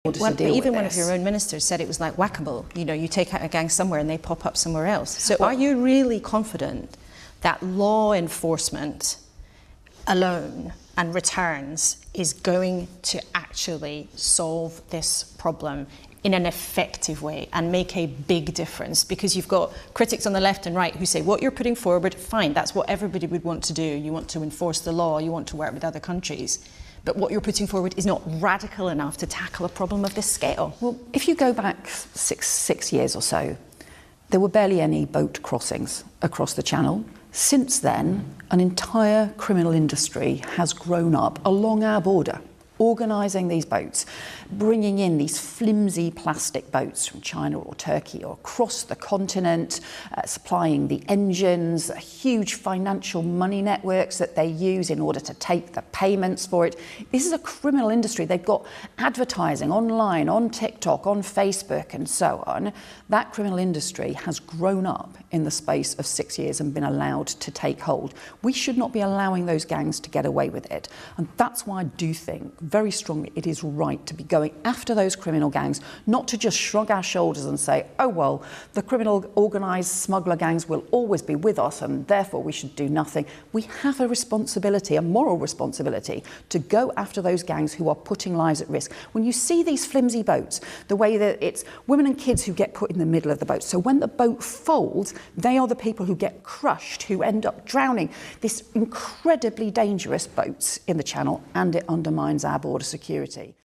Well, even one of your own ministers said it was like whack-a-mole. You know, you take out a gang somewhere and they pop up somewhere else. So are you really confident that law enforcement alone and returns is going to actually solve this problem in an effective way and make a big difference? Because you've got critics on the left and right who say what you're putting forward, fine, that's what everybody would want to do. You want to enforce the law, you want to work with other countries. But what you're putting forward is not radical enough to tackle a problem of this scale. Well, if you go back six years or so, there were barely any boat crossings across the Channel. Since then, an entire criminal industry has grown up along our border, organising these boats, bringing in these flimsy plastic boats from China or Turkey or across the continent, supplying the engines, huge financial money networks that they use in order to take the payments for it. This is a criminal industry. They've got advertising online, on TikTok, on Facebook and so on. That criminal industry has grown up in the space of 6 years and been allowed to take hold. We should not be allowing those gangs to get away with it. And that's why I do think very strongly it is right to be going after those criminal gangs, not to just shrug our shoulders and say, oh well, the criminal organised smuggler gangs will always be with us and therefore we should do nothing. We have a responsibility, a moral responsibility, to go after those gangs who are putting lives at risk. When you see these flimsy boats, the way that it's women and kids who get put in the middle of the boat, so when the boat folds, they are the people who get crushed, who end up drowning. This incredibly dangerous boats in the Channel, and it undermines our border security.